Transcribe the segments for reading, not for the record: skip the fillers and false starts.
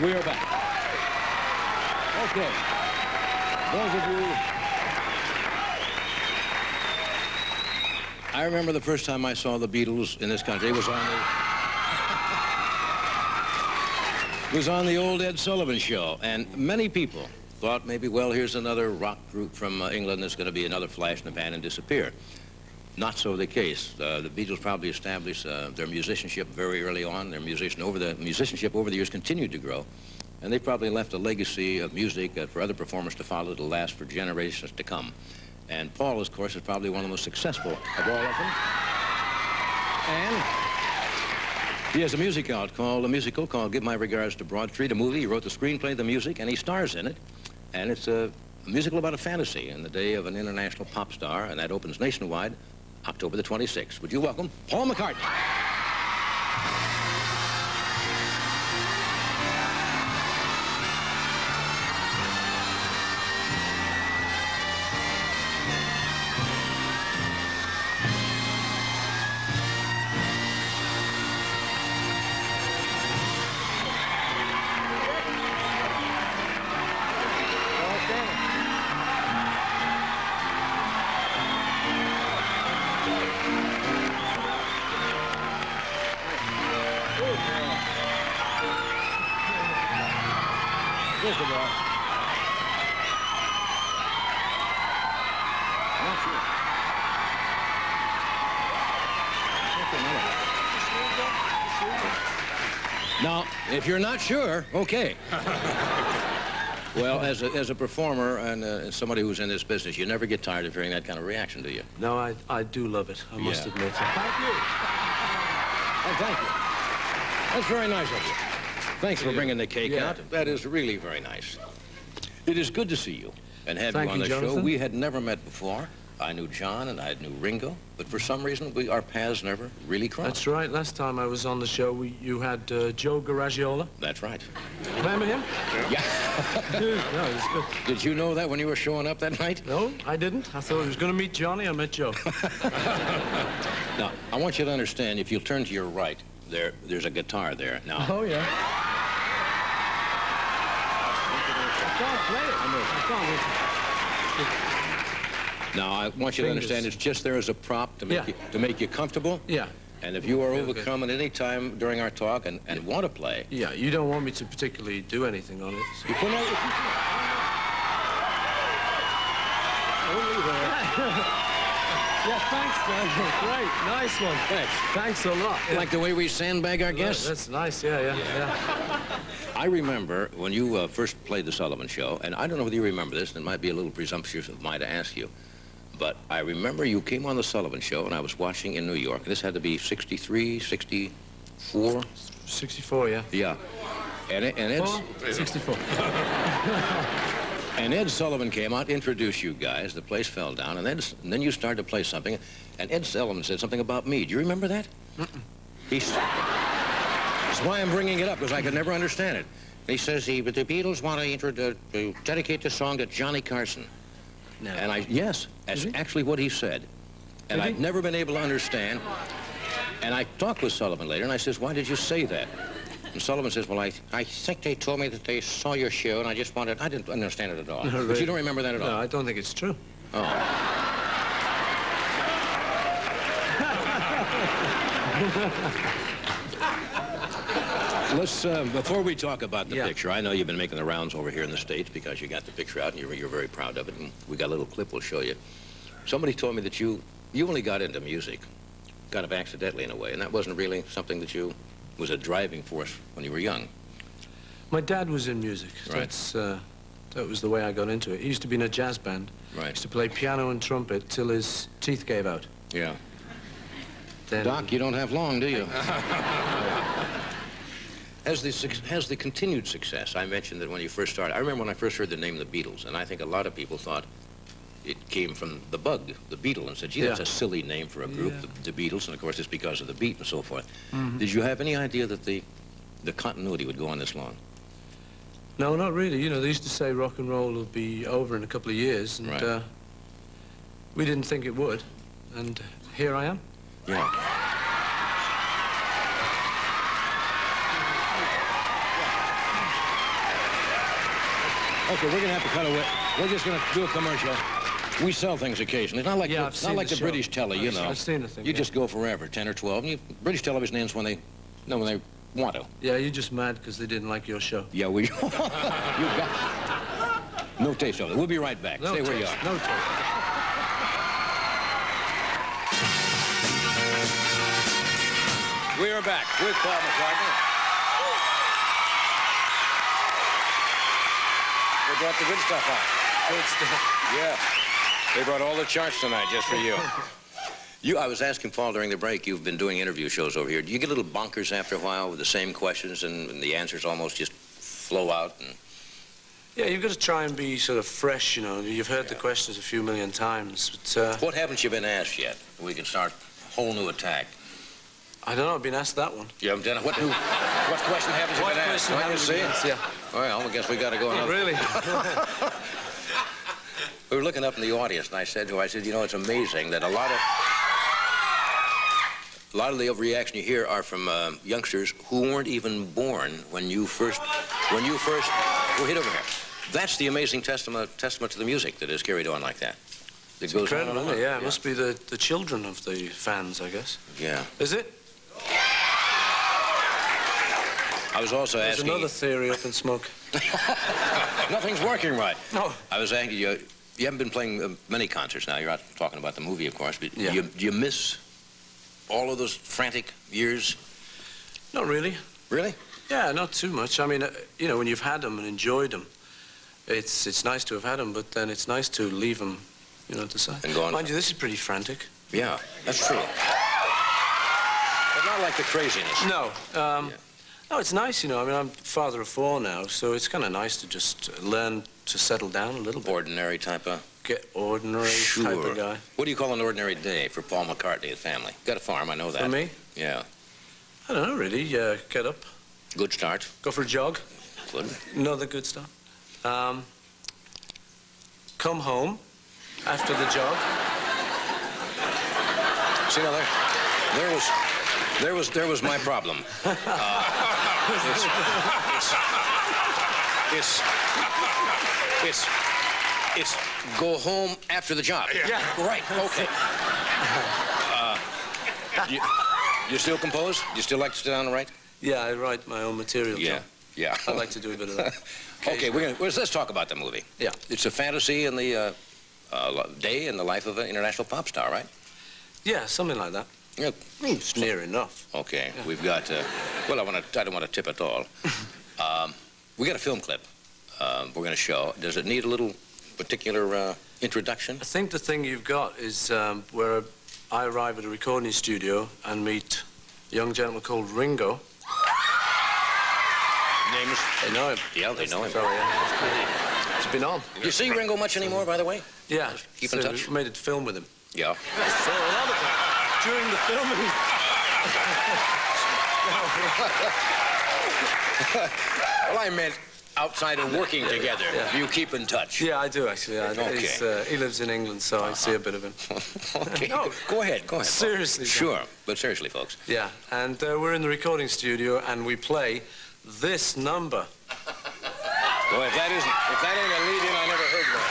We are back. Okay. Those of you... I remember the first time I saw the Beatles in this country. It was on the old Ed Sullivan show, and many people thought maybe, well, here's another rock group from England that's going to be another flash in the pan and disappear. Not so the case. The Beatles probably established their musicianship very early on. Their musicianship over the years continued to grow, and they probably left a legacy of music for other performers to follow to last for generations to come. And Paul, of course, is probably one of the most successful of all of them. And he has a musical called Give My Regards to Broad Street, a movie. He wrote the screenplay, the music, and he stars in it. And it's a musical about a fantasy in the day of an international pop star, and that opens nationwide October the 26th. Would you welcome Paul McCartney? Here's the ball. Now, if you're not sure, okay. Well, as a performer and somebody who's in this business, you never get tired of hearing that kind of reaction, do you? No, I do love it, I must admit. Thank you. Oh, thank you. That's very nice of you. Thanks for bringing the cake out. That is really very nice. It is good to see you and have you on the show. We had never met before. I knew John and I knew Ringo, but for some reason our paths never really crossed. That's right. Last time I was on the show, you had Joe Garagiola. That's right. Remember him? Yeah. No, it was good. Did you know that when you were showing up that night? No, I didn't. I thought I was going to meet Johnny. I met Joe. Now, I want you to understand, if you'll turn to your right, there's a guitar there. Now. Oh, yeah. I can't play it. Now, I want you to understand it's just there as a prop to make you comfortable. Yeah. And if you are overcome at any time during our talk and want to play... Yeah, you don't want me to particularly do anything on it. So. You put out... Yeah, thanks, man. Great. Nice one. Thanks. Thanks a lot. Yeah. Like the way we sandbag our guests? That's nice, yeah. I remember when you first played the Sullivan Show, and I don't know whether you remember this, and it might be a little presumptuous of mine to ask you, but I remember you came on the Sullivan Show, and I was watching in New York. This had to be 63, 64? 64, yeah. Yeah. And Ed's... 64. And Ed Sullivan came out, introduced you guys, the place fell down, and then you started to play something, and Ed Sullivan said something about me. Do you remember that? That's why I'm bringing it up, because I could never understand it. He says the Beatles want to dedicate this song to Johnny Carson. No. And yes, that's actually what he said. And I've never been able to understand. And I talked with Sullivan later, and I says, why did you say that? And Sullivan says, well, I think they told me that they saw your show, and I didn't understand it at all. No, but you don't remember that at all? No, I don't think it's true. Oh. Let's, before we talk about the picture, I know you've been making the rounds over here in the States because you got the picture out and you're very proud of it, and we got a little clip we'll show you. Somebody told me that you only got into music, kind of accidentally in a way, and that wasn't really something that was a driving force when you were young. My dad was in music. Right. That was the way I got into it. He used to be in a jazz band. Right. He used to play piano and trumpet till his teeth gave out. Yeah. Then... Doc, you don't have long, do you? Has the continued success, I mentioned that when you first started, I remember when I first heard the name of the Beatles, and I think a lot of people thought it came from the bug, the Beatle, and said, gee, that's a silly name for a group, the Beatles, and of course it's because of the beat and so forth. Did you have any idea that the continuity would go on this long? No, not really. You know, they used to say rock and roll will be over in a couple of years, and we didn't think it would, and here I am. Yeah. Okay, we're going to have to cut away. We're just going to do a commercial. We sell things occasionally. It's not like, not like the British telly, you know. I've seen the thing, you just go forever, 10 or 12. And British television ends when they want to. Yeah, you're just mad because they didn't like your show. Yeah, you got no taste of it. We'll be right back. No Stay taste. where you are. No taste. We are back with Paul McCartney. They brought the good stuff out. Good stuff. Yeah. They brought all the charts tonight just for you. I was asking Paul during the break, you've been doing interview shows over here. Do you get a little bonkers after a while with the same questions and the answers almost just flow out? And... Yeah, you've got to try and be sort of fresh, you know. You've heard the questions a few million times, but... What haven't you been asked yet? We can start a whole new attack. I don't know, I've been asked that one. You haven't done it? What question haven't you been asked? What question haven't you been asked? Yeah. Well, I guess we got to go another... Really? We were looking up in the audience, and I said, you know, it's amazing that a lot of the overreaction you hear are from youngsters who weren't even born when you first were hit over here. That's the amazing testament to the music that is carried on like that. It goes incredible, on. Isn't it? Yeah, it must be the children of the fans, I guess. Yeah. Is it? I was also asking... There's another theory up in smoke. Nothing's working right. No. I was asking you, you haven't been playing many concerts now. You're out talking about the movie, of course, but do you miss all of those frantic years? Not really. Really? Yeah, not too much. I mean, you know, when you've had them and enjoyed them, it's nice to have had them, but then it's nice to leave them, you know, to side. And go on. Mind you, this is pretty frantic. Yeah, that's true. But not like the craziness. No. No, it's nice, you know. I mean, I'm father of 4 now, so it's kind of nice to just learn to settle down a little bit. Ordinary type of... Get ordinary type of guy. What do you call an ordinary day for Paul McCartney and family? Got a farm, I know that. For me? Yeah. I don't know, really. Get up. Good start. Go for a jog. Good. Another good start. Come home after the jog. See, now there was my problem. It's go home after the job. Yeah. Right. Okay. You still compose? You still like to sit down and write? Yeah, I write my own material. Yeah. John. Yeah. I like to do a bit of that. Okay, let's talk about the movie. Yeah. It's a fantasy in the day in the life of an international pop star, right? Yeah, something like that. Yeah. It's near enough. Okay, yeah. We've got, well, I don't want to tip at all. We got a film clip we're going to show. Does it need a little particular introduction? I think the thing you've got is where I arrive at a recording studio and meet a young gentleman called Ringo. Names? They know him. Yeah, they know him. Sorry, yeah. It's been on. You see Ringo much anymore, by the way? Yeah. Keep in touch? We made a film with him. Yeah. So a lot of it. During the filming. Well, I meant outside of working together. Yeah. You keep in touch. Yeah, I do, actually. Okay. He lives in England, so I see a bit of him. Okay. No. Go ahead. Seriously. Sure. But seriously, folks. Yeah, and we're in the recording studio, and we play this number. Boy, if that ain't a lead-in, I never heard one.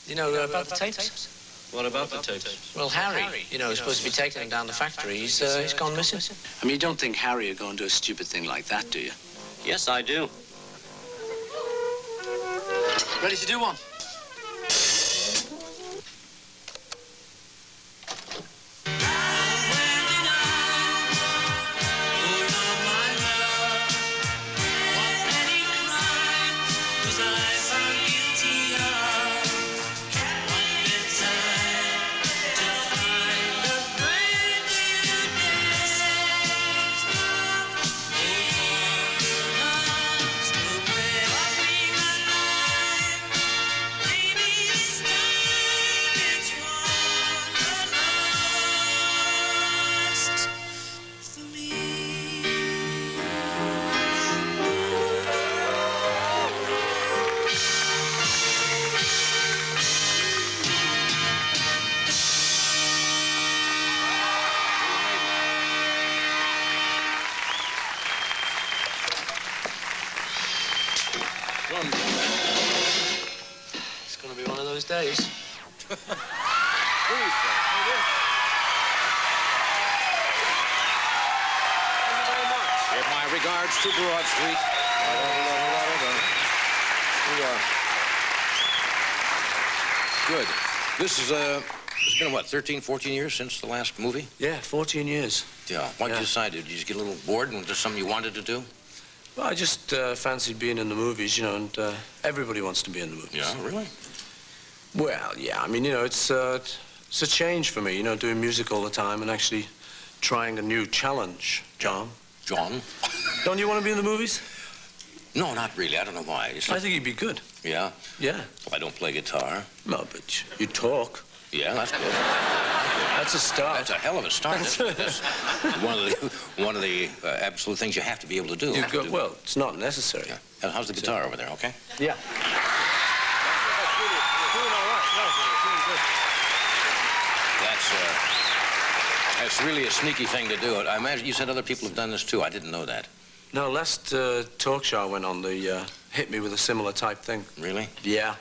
You know about the tapes? What about the tapes? Well, Harry, you know, is supposed to be taking them down the factory. He's gone missing. I mean, you don't think Harry would go and do a stupid thing like that, do you? Yes, I do. Ready to do one? It's going to be one of those days. Please, sir. Thank you very much. Give my regards to Broad Street. Good. This is, it's been, what, 13, 14 years since the last movie? Yeah, 14 years. Yeah. Why'd you decide? Did you just get a little bored and was there something you wanted to do? Well, I just fancied being in the movies, you know, and everybody wants to be in the movies. Yeah, really? Well, yeah, I mean, you know, it's a change for me, you know, doing music all the time and actually trying a new challenge, John. John? Don't you want to be in the movies? No, not really. I don't know why. I think you'd be good. Yeah? Yeah. Well, I don't play guitar. No, but you talk. Yeah, that's good. That's a start. That's a hell of a start. That's one of the absolute things you have to be able to do. Well, it's not necessary. Yeah. How's the guitar over there, okay? Yeah. That's really a sneaky thing to do. I imagine you said other people have done this too. I didn't know that. No, last talk show I went on, they hit me with a similar type thing. Really? Yeah.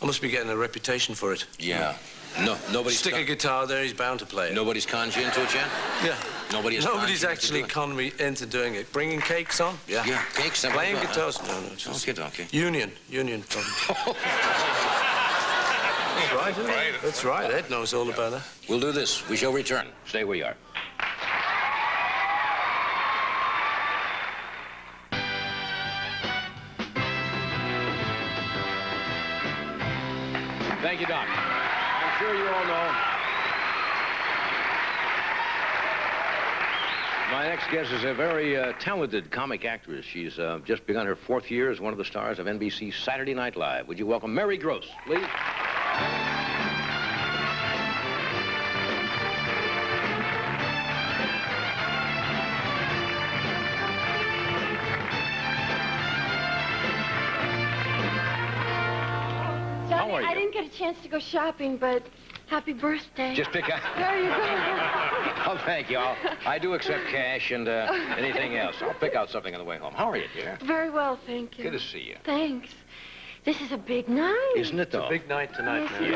I must be getting a reputation for it. Yeah. No, nobody's... Stick a guitar there, he's bound to play it. Nobody's conned you into it yet? Yeah. Nobody's actually conned me into doing it. Bringing cakes on? Yeah. Yeah, cakes. Playing guitars? No, just... Okay. Union problem. That's right, isn't it? That's right, Ed knows all about that. We'll do this. We shall return. Stay where you are. Thank you, Doc. I'm sure you all know. My next guest is a very talented comic actress. She's just begun her 4th year as one of the stars of NBC's Saturday Night Live. Would you welcome Mary Gross, please? How are you? I didn't get a chance to go shopping, but happy birthday. Just pick out. There you go. Oh, thank you. I do accept cash and anything else. I'll pick out something on the way home. How are you, dear? Very well, thank you. Good to see you. Thanks. This is a big night. Isn't it, though? Big night tonight, Yes, man. it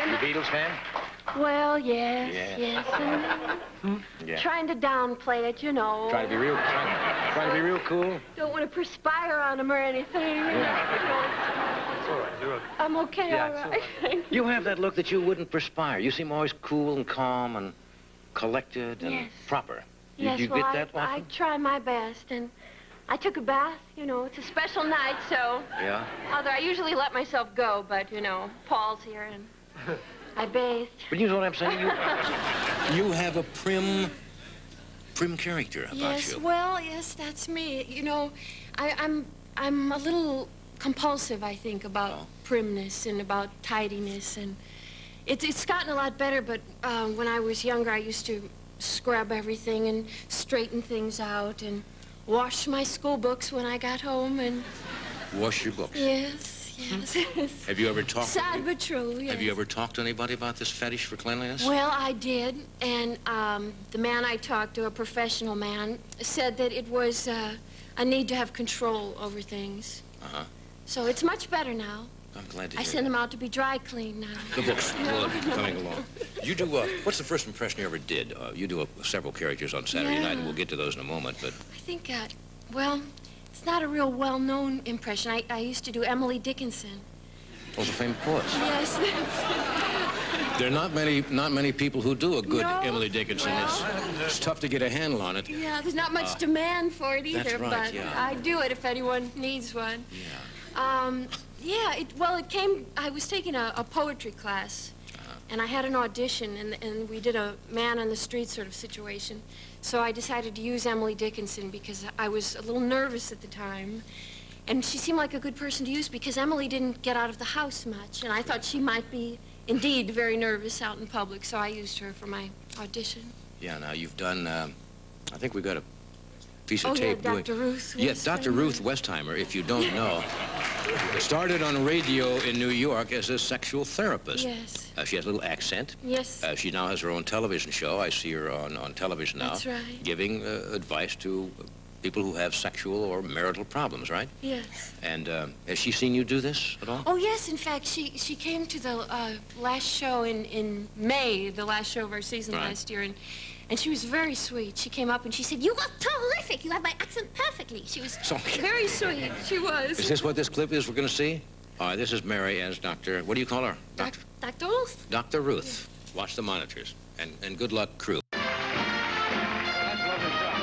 You is. Beatles fan? Well, yes. Yeah. Trying to downplay it, you know. Trying to be real cool? Don't want to perspire on them or anything. It's all right, you're okay. I'm okay, Yeah, all it's right. Thank you. You have that look that you wouldn't perspire. You seem always cool and calm and collected and Yes. proper. Yes, you well, get that I often? try my best, and I took a bath. You know, it's a special night, so... Yeah? Although I usually let myself go, but, you know, Paul's here, and I bathed. But you know what I'm saying? You have a prim character about Yes, you. well, yes, that's me. You know, I'm a little compulsive, I think, about primness and about tidiness, and it's gotten a lot better, but when I was younger, I used to scrub everything and straighten things out and wash my school books when I got home, and... Wash your books. Yes. Have you ever talked... Sad but true, yes. Have you ever talked to anybody about this fetish for cleanliness? Well, I did, and the man I talked to, a professional man, said that it was a need to have control over things. Uh-huh. So it's much better now. I'm glad to I hear send that. them out to be dry cleaned now. The books will be coming along. You do, what's the first impression you ever did? You do several characters on Saturday night, and we'll get to those in a moment, but... I think, well, it's not a real well-known impression. I used to do Emily Dickinson. Oh, the famous poet. Yes, There are not many people who do a good No, Emily Dickinson. well- It's tough to get a handle on it. yeah, there's not much demand for it either, that's right, but yeah. I do it if anyone needs one. Yeah. I was taking a poetry class, and I had an audition, and we did a man on the street sort of situation. So I decided to use Emily Dickinson because I was a little nervous at the time. And she seemed like a good person to use because Emily didn't get out of the house much, and I thought she might be, indeed, very nervous out in public, so I used her for my audition. Yeah, now you've done, I think we've got a piece of Oh, yeah, tape Dr. Ruth Yes, Dr. Westheimer. Ruth Westheimer, if you don't know, started on radio in New York as a sexual therapist. Yes. She has a little accent. Yes. She now has her own television show. I see her on television now. That's right. Giving advice to people who have sexual or marital problems, right? Yes. And has she seen you do this at all? Oh, yes. In fact, she came to the last show in May, the last show of our season last year, and she was very sweet. She came up and she said, "You look terrific. You have my accent perfectly." She was very sweet. She was. Is this what this clip is we're going to see? All right, this is Mary as Dr. What do you call her? Dr. Ruth. Dr. Ruth. Yeah. Watch the monitors. And good luck, crew. That's a lovely shot.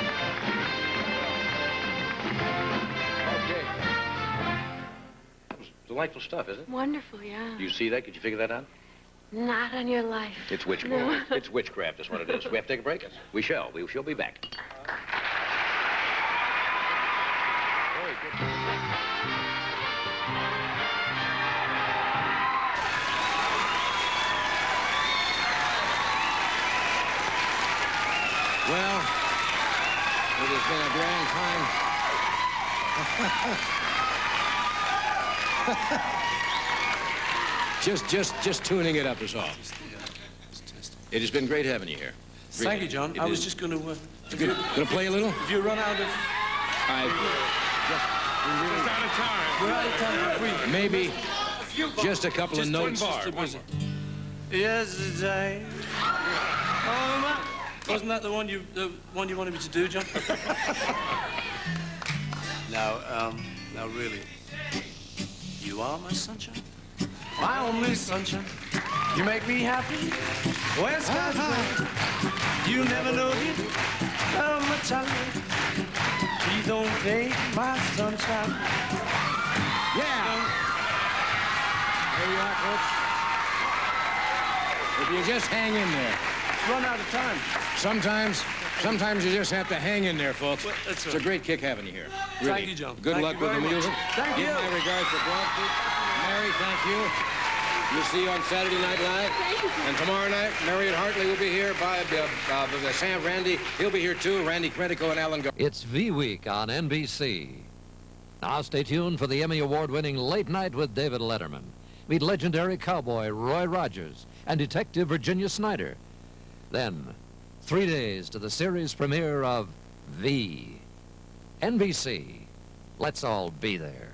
Okay. That was delightful stuff, isn't it? Wonderful, yeah. Do you see that? Could you figure that out? Not on your life. It's witchcraft. No. It's witchcraft is what it is. We have to take a break. We shall. We shall be back. Very good. Well, it has been a grand time. Just tuning it up is all. It has been great having you here. Really. Thank you, John. I was just going to... Gonna play a little? If you run out of... Just out of time. We're out of time. Maybe just a couple of notes. Yesterday. Oh, man. Wasn't that the one you wanted me to do, John? Now really, you are my sunshine, my only sunshine. You make me happy. When skies gray, you never know it. How much I love. Please don't take my sunshine. Yeah. There you are, folks. If you just hang in there. Run out of time. Sometimes you just have to hang in there, folks. Well, that's it's a great kick having you here. Really. Thank you, John. Good Thank luck you with the very music. much. Thank you. Give my regards to Broadway. Mary, thank you. We'll see you on Saturday Night Live. Thank you. And tomorrow night, Marion Hartley will be here by Sam Randy. He'll be here too. Randy Credico and Alan. It's V-Week on NBC. Now stay tuned for the Emmy Award-winning Late Night with David Letterman. Meet legendary cowboy Roy Rogers and Detective Virginia Snyder. Then, 3 days to the series premiere of V. NBC. Let's all be there.